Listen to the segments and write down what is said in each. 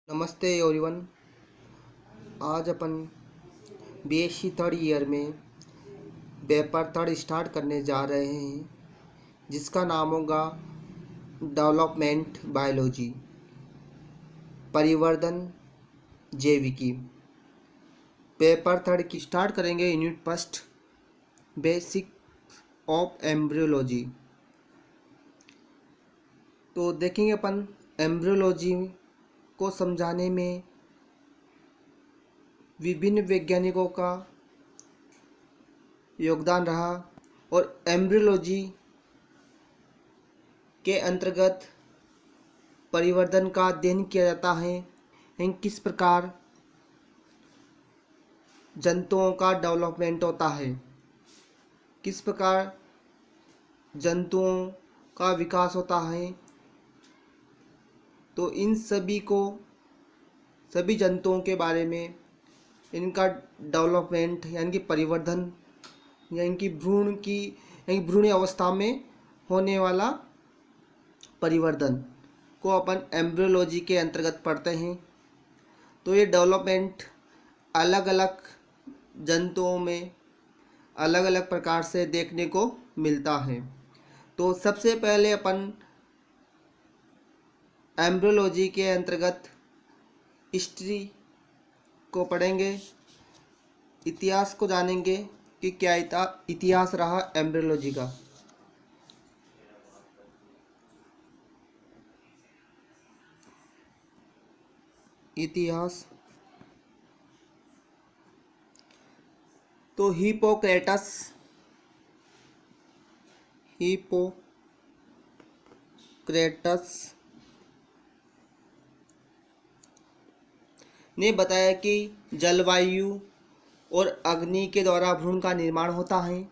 नमस्ते एवरीवन। आज अपन BSc third year में पेपर थर्ड स्टार्ट करने जा रहे हैं, जिसका नाम होगा डेवलपमेंट बायोलॉजी, परिवर्धन जैविकी। पेपर थर्ड की स्टार्ट करेंगे unit first, basic of embryology. तो देखेंगे अपन एम्ब्रियोलॉजी को समझाने में विभिन्न वैज्ञानिकों का योगदान रहा और एम्ब्रियोलॉजी के अंतर्गत परिवर्धन का अध्ययन किया जाता है। किस प्रकार जंतुओं का डेवलपमेंट होता है, किस प्रकार जंतुओं का विकास होता है। तो इन सभी जंतुओं के बारे में, इनका डेवलपमेंट यानी कि परिवर्धन या इनकी भ्रूण अवस्था में होने वाला परिवर्धन को अपन एम्ब्रियोलॉजी के अंतर्गत पढ़ते हैं। तो ये डेवलपमेंट अलग अलग जंतुओं में अलग अलग प्रकार से देखने को मिलता है। तो सबसे पहले अपन एम्ब्रियोलॉजी के अंतर्गत हिस्ट्री को पढ़ेंगे, इतिहास को जानेंगे कि क्या इतिहास रहा एम्ब्रियोलॉजी का। इतिहास तो हिप्पोक्रेटस ने बताया कि जलवायु और अग्नि के द्वारा भ्रूण का निर्माण होता है,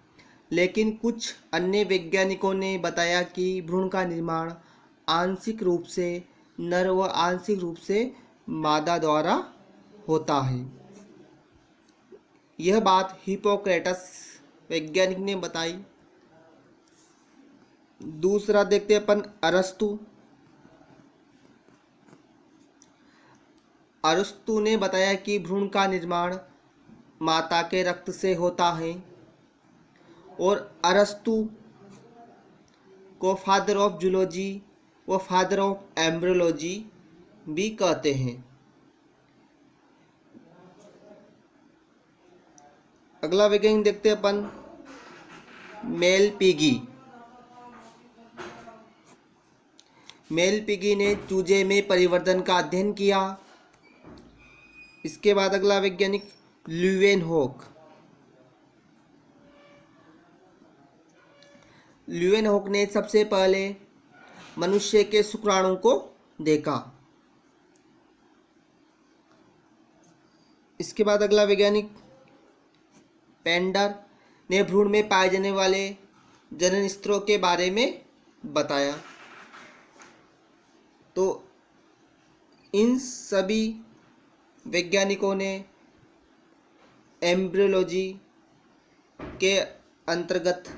लेकिन कुछ अन्य वैज्ञानिकों ने बताया कि भ्रूण का निर्माण आंशिक रूप से नर व आंशिक रूप से मादा द्वारा होता है। यह बात हिप्पोक्रेटस वैज्ञानिक ने बताई। दूसरा देखते अपन अरस्तु ने बताया कि भ्रूण का निर्माण माता के रक्त से होता है और अरस्तु को फादर ऑफ जूलॉजी व फादर ऑफ एम्ब्रियोलॉजी भी कहते हैं। अगला वैज्ञानिक देखते हैं अपन मेल पिगी ने चूजे में परिवर्तन का अध्ययन किया। इसके बाद अगला वैज्ञानिक ल्यूवेनहॉक ने सबसे पहले मनुष्य के शुक्राणु को देखा। इसके बाद अगला वैज्ञानिक पेंडर ने भ्रूण में पाए जाने वाले जनन स्तरों के बारे में बताया। तो इन सभी वैज्ञानिकों ने एम्ब्रियोलॉजी के अंतर्गत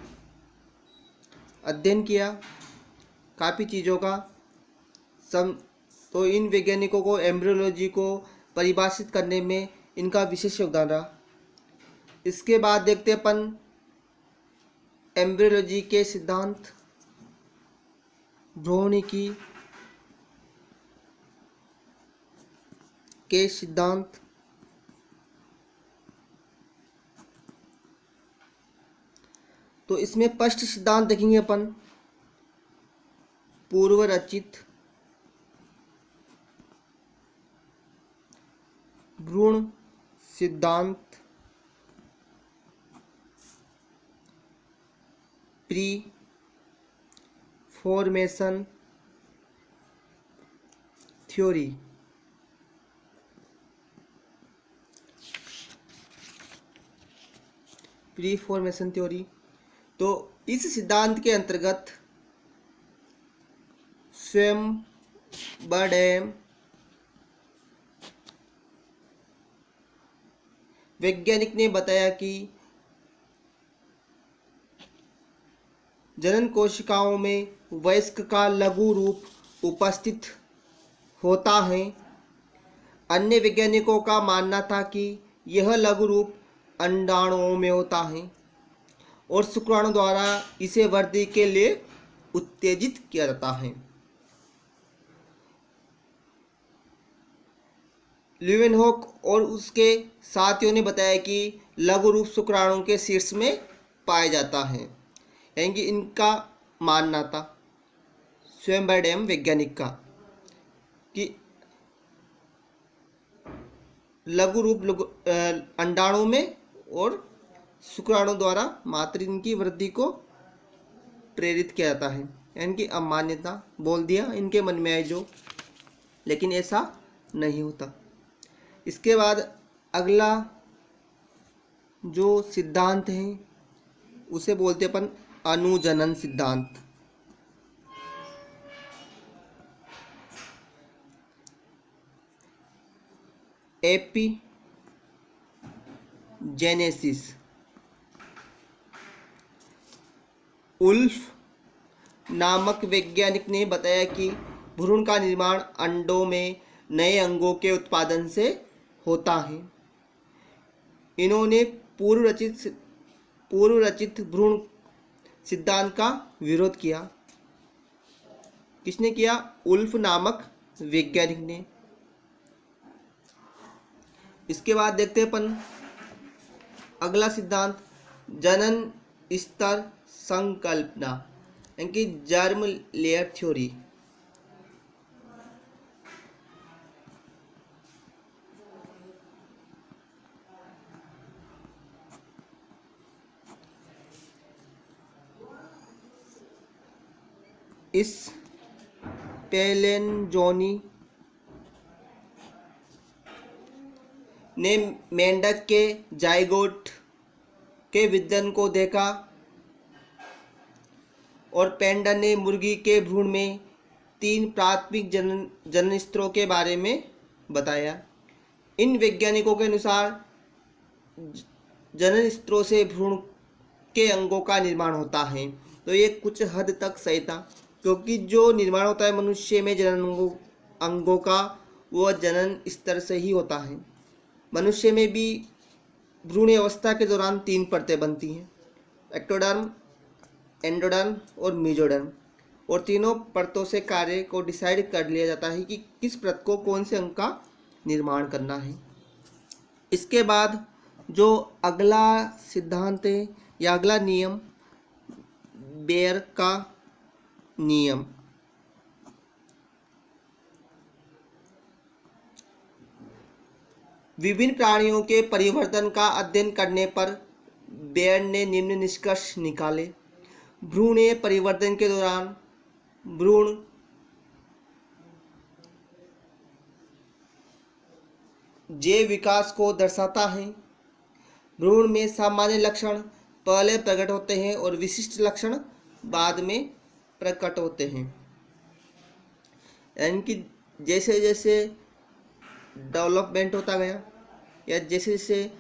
अध्ययन किया काफ़ी चीज़ों का। तो इन वैज्ञानिकों को एम्ब्रियोलॉजी को परिभाषित करने में इनका विशेष योगदान रहा। इसके बाद देखते अपन एम्ब्रियोलॉजी के सिद्धांत, भ्रूणिकी के सिद्धांत। तो इसमें फर्स्ट सिद्धांत देखेंगे अपन पूर्व रचित भ्रूण सिद्धांत, pre formation theory. Pre formation theory तो इस सिद्धांत के अंतर्गत स्वयं बर्डेम वैज्ञानिक ने बताया कि जनन कोशिकाओं में वयस्क का लघु रूप उपस्थित होता है अन्य वैज्ञानिकों का मानना था कि यह लघु रूप अंडाणुओं में होता है और शुक्राणु द्वारा इसे वृद्धि के लिए उत्तेजित किया जाता है। ल्यूवेनहॉक और उसके साथियों ने बताया कि लघु रूप शुक्राणु के शीर्ष में पाया जाता है, यानी कि इनका मानना था स्वयंबरडैम वैज्ञानिक का कि लघु रूप अंडाणु में और शुक्राणु द्वारा मात्र इनकी वृद्धि को प्रेरित किया जाता है, यानी कि अमान्यता बोल दिया इनके मन में आए जो, लेकिन ऐसा नहीं होता। इसके बाद अगला जो सिद्धांत है उसे बोलते अपन अणुजनन सिद्धांत। एपिजेनेसिस। उल्फ नामक वैज्ञानिक ने बताया कि भ्रूण का निर्माण अंडों में नए अंगों के उत्पादन से होता है। इन्होंने पूर्व रचित भ्रूण सिद्धांत का विरोध किया। किसने किया? उल्फ नामक वैज्ञानिक ने। इसके बाद देखते हैं अपन अगला सिद्धांत जनन स्तर संकल्पना, यानी कि जर्म लेयर थ्योरी। इस पेलेंजोनी ने मेंढक के जाइगोट के विदलन को देखा और पेंडर ने मुर्गी के भ्रूण में 3 प्राथमिक जनन स्तरों के बारे में बताया। इन वैज्ञानिकों के अनुसार जनन स्तरों से भ्रूण के अंगों का निर्माण होता है। तो ये कुछ हद तक सही था, क्योंकि जो निर्माण होता है मनुष्य में जनन अंगों का, वह जनन स्तर से ही होता है। मनुष्य में भी भ्रूण अवस्था के दौरान 3 परतें बनती हैं, एक्टोडर्म, एंडोडर्म और मेसोडर्म, और तीनों परतों से कार्य को डिसाइड कर लिया जाता है कि किस परत को कौन से अंग का निर्माण करना है। इसके बाद जो अगला सिद्धांत है या अगला नियम, बेयर का नियम। विभिन्न प्राणियों के परिवर्तन का अध्ययन करने पर बेयर ने निम्न निष्कर्ष निकाले। भ्रूणीय परिवर्तन के दौरान भ्रूण जैव विकास को दर्शाता है। भ्रूण में सामान्य लक्षण पहले प्रकट होते हैं और विशिष्ट लक्षण बाद में प्रकट होते हैं, यानी कि जैसे जैसे डेवलपमेंट होता गया या जैसे जैसे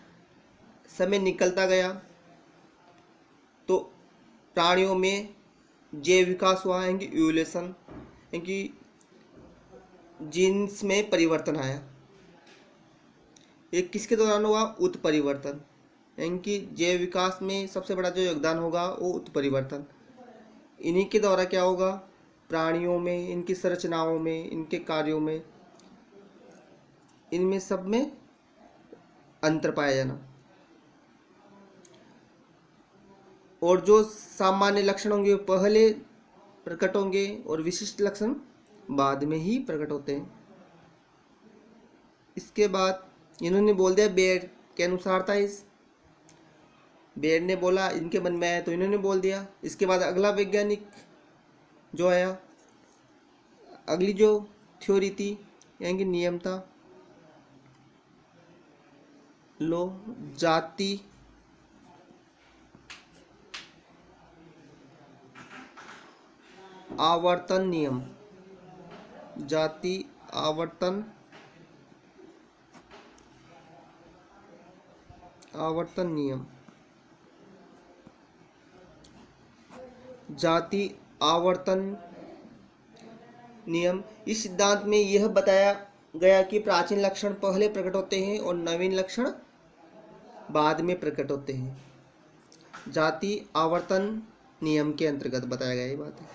समय निकलता गया तो प्राणियों में जैव विकास हुआ, यानी कि इवोल्यूशन, यानी कि जीन्स में परिवर्तन आया। ये किसके दौरान हुआ? उत्परिवर्तन, यानी कि जैव विकास में सबसे बड़ा जो योगदान होगा वो उत्परिवर्तन। इन्हीं के द्वारा क्या होगा? प्राणियों में, इनकी संरचनाओं में, इनके कार्यों में, इनमें सब में अंतर पाया जाना। और जो सामान्य लक्षण होंगे वो पहले प्रकट होंगे और विशिष्ट लक्षण बाद में ही प्रकट होते हैं। इसके बाद इन्होंने बोल दिया, बेयर के अनुसार था इस, बेयर ने बोला, इनके मन में आया तो इन्होंने बोल दिया। इसके बाद अगला वैज्ञानिक जो आया, अगली जो थ्योरी थी यानी कि नियम था, लो जाति आवर्तन नियम। जाति आवर्तन नियम। जाति आवर्तन नियम इस सिद्धांत में यह बताया गया कि प्राचीन लक्षण पहले प्रकट होते हैं और नवीन लक्षण बाद में प्रकट होते हैं। जाति आवर्तन नियम के अंतर्गत बताया गया ये बात है।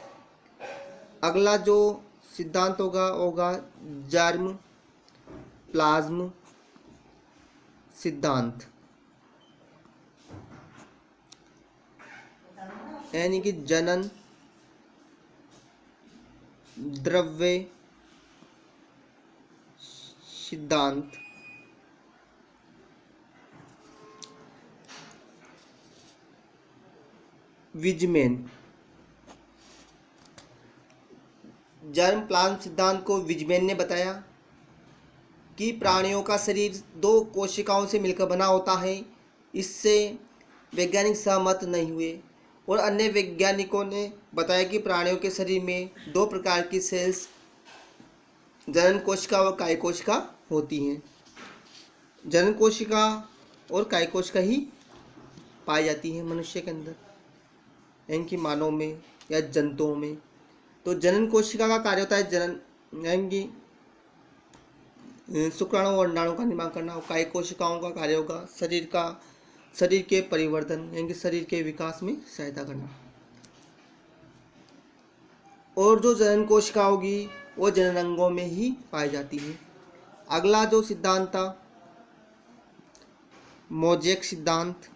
अगला जो सिद्धांत होगा जर्म प्लाज्म सिद्धांत, यानी कि जनन द्रव्य सिद्धांत। विजमेन जर्म प्लाज्म सिद्धांत को विजमेन ने बताया कि प्राणियों का शरीर 2 कोशिकाओं से मिलकर बना होता है। इससे वैज्ञानिक सहमत नहीं हुए और अन्य वैज्ञानिकों ने बताया कि प्राणियों के शरीर में 2 प्रकार की सेल्स जनन कोशिका और काय कोशिका होती हैं। जनन कोशिका और काय कोशिका ही पाई जाती है मनुष्य के अंदर, यानी कि मानव में या जंतुओं में। तो जनन कोशिका का कार्य होता है जनन, यानी कि शुक्राणु और अंडाणु का निर्माण करना। और काय कोशिकाओं का कार्य होगा शरीर के परिवर्तन, यानी कि शरीर के विकास में सहायता करना। और जो जनन कोशिका होगी वो जननांगों में ही पाई जाती है। अगला जो सिद्धांत था मोजेक सिद्धांत।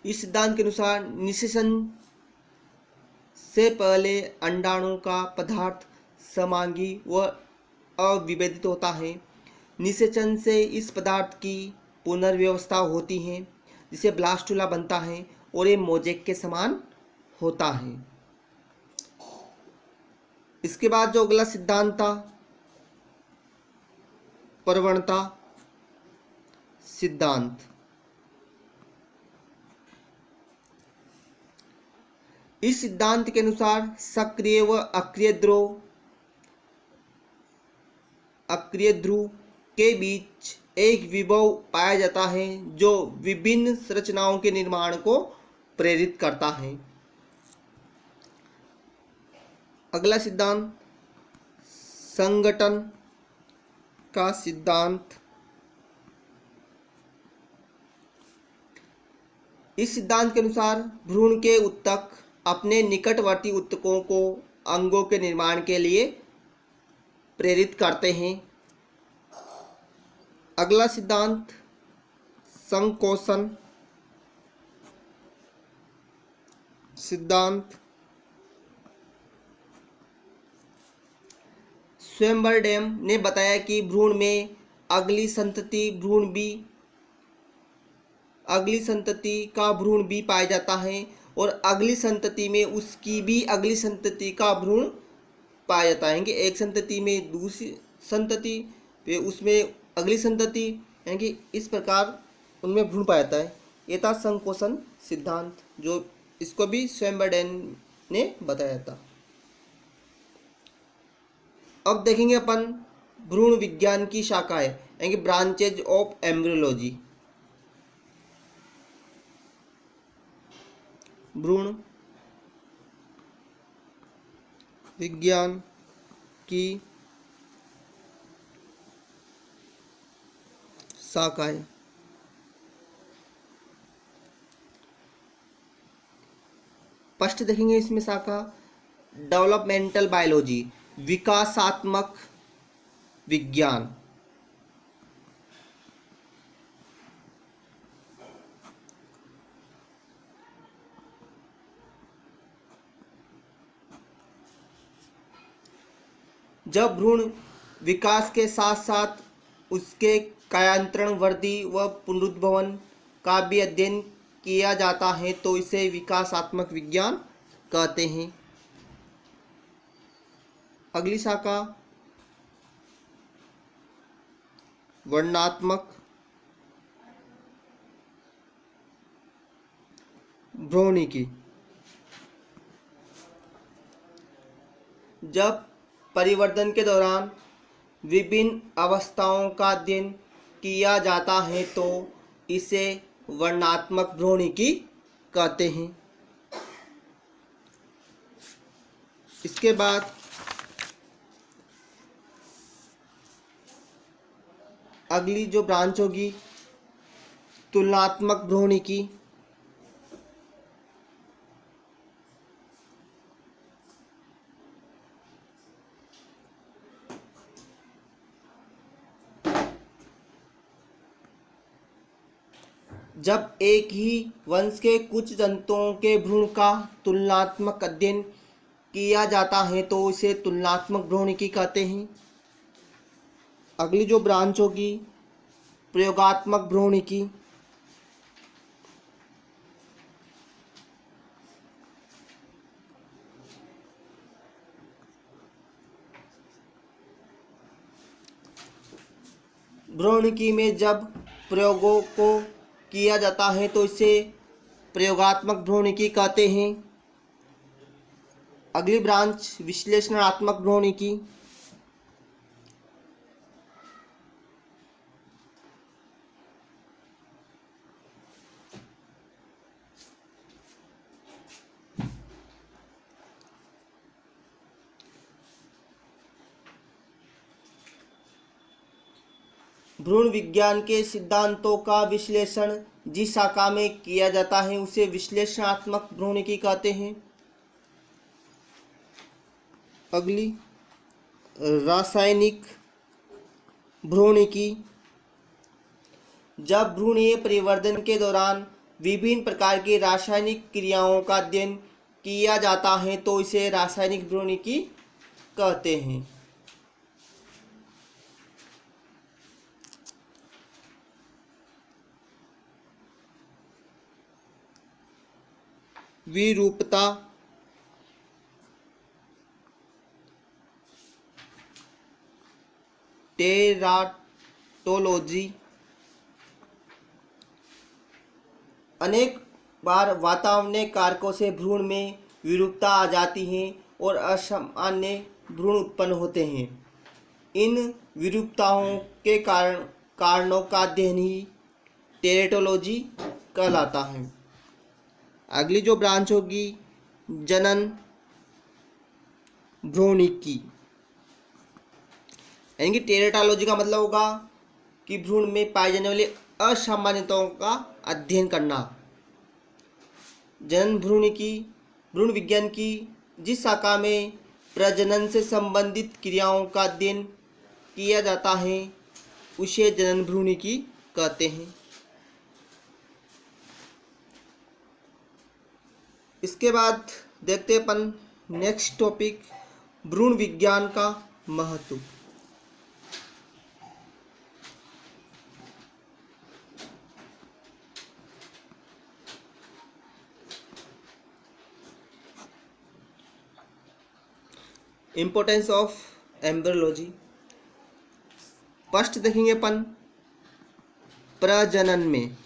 इस सिद्धांत के अनुसार निषेचन से पहले अंडाणु का पदार्थ समांगी व अविभेदित होता है। निषेचन से इस पदार्थ की पुनर्व्यवस्था होती है जिसे ब्लास्टुला बनता है और ये मोजेक के समान होता है। इसके बाद जो अगला सिद्धांत था प्रवणता सिद्धांत। इस सिद्धांत के अनुसार सक्रिय व अक्रिय ध्रुव के बीच एक विभव पाया जाता है जो विभिन्न संरचनाओं के निर्माण को प्रेरित करता है। अगला सिद्धांत संगठन का सिद्धांत। इस सिद्धांत के अनुसार भ्रूण के ऊतक अपने निकटवर्ती ऊतकों को अंगों के निर्माण के लिए प्रेरित करते हैं। अगला सिद्धांत संकोचन सिद्धांत। स्वयंबरडेम ने बताया कि भ्रूण में अगली संतति का भ्रूण भी पाया जाता है और अगली संतति में उसकी भी अगली संतति का भ्रूण पाया जाता है कि एक संतति में दूसरी संतति, फिर उसमें अगली संतति, यानी कि इस प्रकार उनमें भ्रूण पाया जाता है। ये था संकोचन सिद्धांत, जो इसको भी स्वयंबरडेम ने बताया था। अब देखेंगे अपन भ्रूण विज्ञान की शाखाएं, यानी कि ब्रांचेज ऑफ एम्ब्रियोलॉजी। भ्रूण विज्ञान की शाखाएं। फर्स्ट देखेंगे इसमें शाखा डेवलपमेंटल बायोलॉजी, विकासात्मक विज्ञान। जब भ्रूण विकास के साथ साथ उसके कायांतरण, वृद्धि व पुनरुद्भवन का भी अध्ययन किया जाता है तो इसे विकासात्मक विज्ञान कहते हैं। अगली शाखा वर्णनात्मक भ्रूणिकी। जब परिवर्तन के दौरान विभिन्न अवस्थाओं का अध्ययन किया जाता है तो इसे वर्णनात्मक भ्रूणिकी कहते हैं। इसके बाद अगली जो ब्रांच होगी तुलनात्मक भ्रूणिकी। जब एक ही वंश के कुछ जंतुओं के भ्रूण का तुलनात्मक अध्ययन किया जाता है तो इसे तुलनात्मक भ्रूणिकी कहते हैं। अगली जो ब्रांच होगी प्रयोगात्मक भ्रूणिकी। भ्रूणिकी में जब प्रयोगों को किया जाता है तो इसे प्रयोगात्मक भ्रूणिकी कहते हैं। अगली ब्रांच विश्लेषणात्मक भ्रूणिकी। भ्रूण विज्ञान के सिद्धांतों का विश्लेषण जिस शाखा में किया जाता है उसे विश्लेषणात्मक भ्रूणिकी कहते हैं। अगली रासायनिक भ्रूणिकी। जब भ्रूणीय परिवर्धन के दौरान विभिन्न प्रकार की रासायनिक क्रियाओं का अध्ययन किया जाता है तो इसे रासायनिक भ्रूणिकी कहते हैं। विरूपता टेराटोलॉजी। अनेक बार वातावरणीय कारकों से भ्रूण में विरूपता आ जाती है और असामान्य भ्रूण उत्पन्न होते हैं। इन विरूपताओं के कारणों का अध्ययन ही टेराटोलॉजी कहलाता है। अगली जो ब्रांच होगी जनन भ्रूणिकी। यानी कि टेराटोलॉजी का मतलब होगा कि भ्रूण में पाई जाने वाली असामान्यताओं का अध्ययन करना। जनन भ्रूणिकी भ्रूण विज्ञान की जिस शाखा में प्रजनन से संबंधित क्रियाओं का अध्ययन किया जाता है उसे जनन भ्रूणिकी कहते हैं। इसके बाद देखते हैं अपन नेक्स्ट टॉपिक भ्रूण विज्ञान का महत्व। Importance of embryology. फर्स्ट देखेंगे अपन प्रजनन में।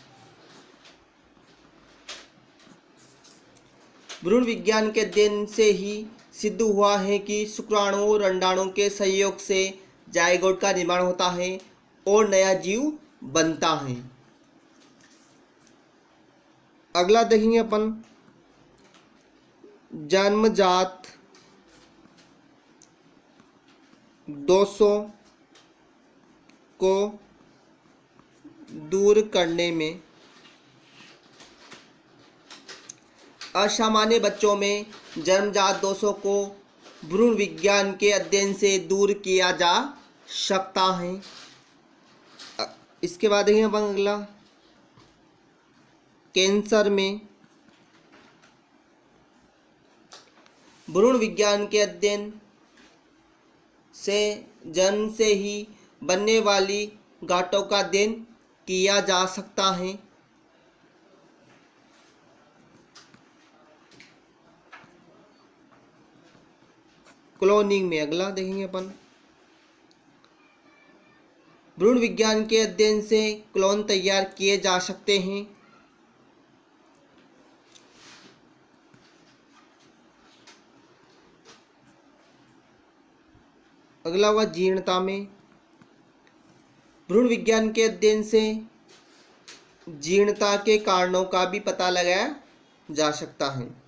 भ्रूण विज्ञान के अध्ययन से ही सिद्ध हुआ है कि शुक्राणु और अंडाणु के संयोग से जायगोट का निर्माण होता है और नया जीव बनता है। अगला देखेंगे अपन जन्मजात दोषों को दूर करने में असामान्य बच्चों में जन्मजात दोषों को भ्रूण विज्ञान के अध्ययन से दूर किया जा सकता है। इसके बाद देखिए अपन अगला कैंसर में भ्रूण विज्ञान के अध्ययन से जन्म से ही बनने वाली गांठों का अध्ययन किया जा सकता है। क्लोनिंग में अगला देखेंगे अपन भ्रूण विज्ञान के अध्ययन से क्लोन तैयार किए जा सकते हैं। अगला हुआ जीर्णता में भ्रूण विज्ञान के अध्ययन से जीर्णता के कारणों का भी पता लगाया जा सकता है।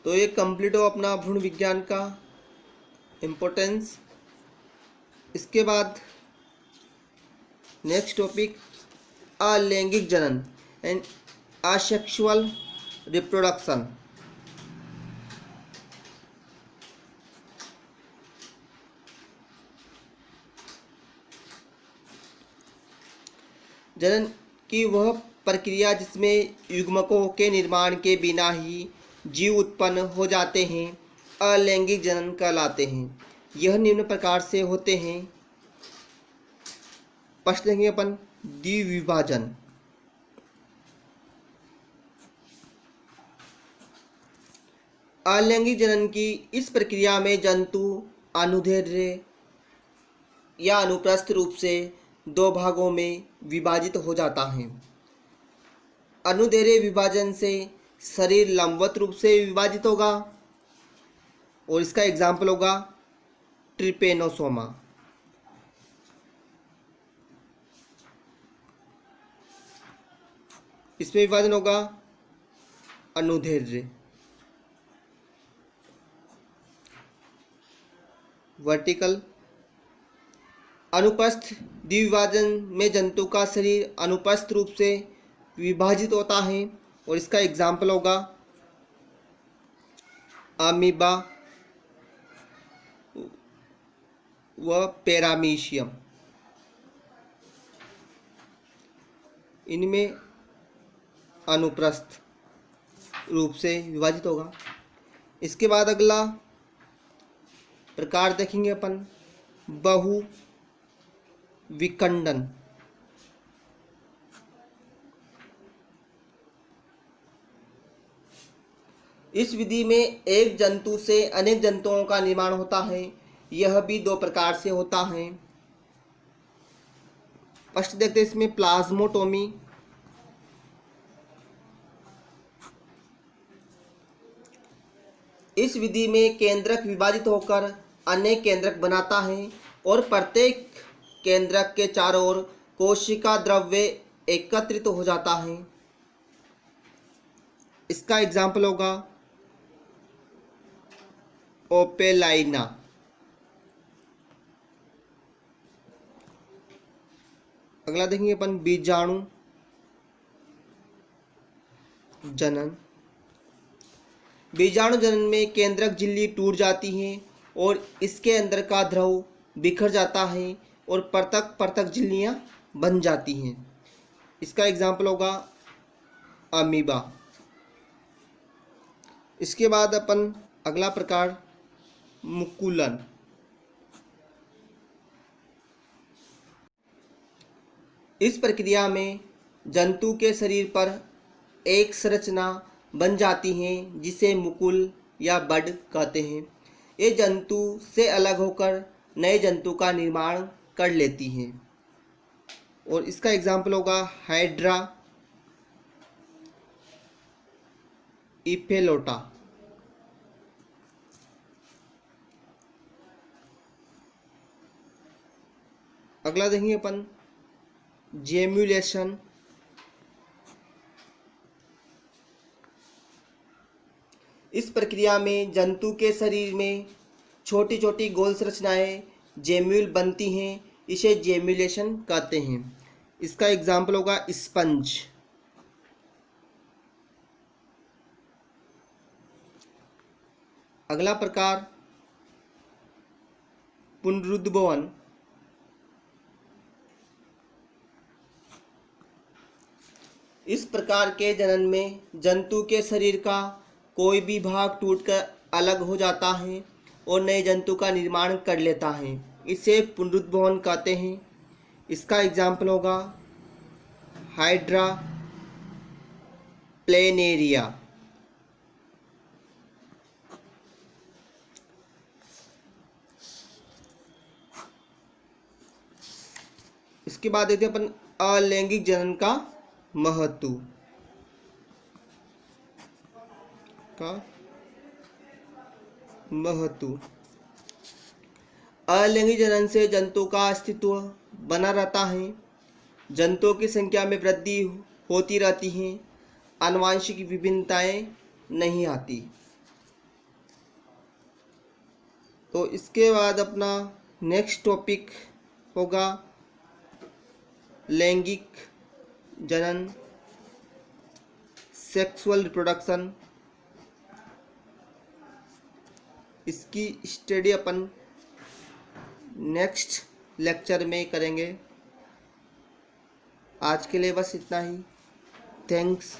तो ये कंप्लीट हो अपना भ्रूण विज्ञान का इम्पोर्टेंस। इसके बाद नेक्स्ट टॉपिक अलैंगिक जनन एंड असेक्सुअल रिप्रोडक्शन। जनन की वह प्रक्रिया जिसमें युग्मकों के निर्माण के बिना ही जीव उत्पन्न हो जाते हैं अलैंगिक जनन कहलाते हैं। यह निम्न प्रकार से होते हैं। फर्स्ट देखेंगे अपन द्विविभाजन। अलैंगिक जनन की इस प्रक्रिया में जंतु अनुदैर्ध्य या अनुप्रस्थ रूप से दो भागों में विभाजित हो जाता है। अनुदैर्ध्य विभाजन से शरीर लंबवत रूप से विभाजित होगा और इसका एग्जाम्पल होगा ट्रिपेनोसोमा। इसमें विभाजन होगा अनुदैर्ध्य। वर्टिकल। अनुप्रस्थ द्विविभाजन में जंतु का शरीर अनुप्रस्थ रूप से विभाजित होता है और इसका एग्जाम्पल होगा अमीबा व पैरामीशियम। इनमें अनुप्रस्थ रूप से विभाजित होगा। इसके बाद अगला प्रकार देखेंगे अपन बहु विखंडन। इस विधि में एक जंतु से अनेक जंतुओं का निर्माण होता है। यह भी दो प्रकार से होता है। फर्स्ट देखते हैं इसमें प्लाज्मोटोमी। इस विधि में केंद्रक विभाजित होकर अनेक केंद्रक बनाता है और प्रत्येक केंद्रक के चारों ओर कोशिका द्रव्य एकत्रित हो जाता है। इसका एग्जाम्पल होगा ओपेलाइना। अगला देखेंगे अपन बीजाणु जनन। बीजाणु जनन में केंद्रक झिल्ली टूट जाती है और इसके अंदर का द्रव बिखर जाता है और पृथक पृथक झिल्लियां बन जाती हैं। इसका एग्जाम्पल होगा अमीबा। इसके बाद अपन अगला प्रकार मुकुलन। इस प्रक्रिया में जंतु के शरीर पर एक संरचना बन जाती है जिसे मुकुल या बड कहते हैं। ये जंतु से अलग होकर नए जंतु का निर्माण कर लेती हैं और इसका एग्जाम्पल होगा हाइड्रा इफेलोटा। अगला देखेंगे अपन जेम्युलेशन। इस प्रक्रिया में जंतु के शरीर में छोटी छोटी गोल संरचनाएं जेम्यूल बनती हैं। इसे जेम्युलेशन कहते हैं। इसका एग्जाम्पल होगा स्पंज। अगला प्रकार पुनरुद्भवन। इस प्रकार के जनन में जंतु के शरीर का कोई भी भाग टूटकर अलग हो जाता है और नए जंतु का निर्माण कर लेता है। इसे पुनरुद्भवन कहते हैं। इसका एग्जाम्पल होगा हाइड्रा प्लेनेरिया। इसके बाद देखते हैं अपन अलैंगिक जनन का महत्व अलैंगिक जनन से जंतु का अस्तित्व बना रहता है। जंतुओं की संख्या में वृद्धि होती रहती है। आनुवंशिक विभिन्नताएं नहीं आती। तो इसके बाद अपना नेक्स्ट टॉपिक होगा लैंगिक जनन, सेक्सुअल रिप्रोडक्शन। इसकी स्टडी अपन नेक्स्ट लेक्चर में करेंगे। आज के लिए बस इतना ही। थैंक्स।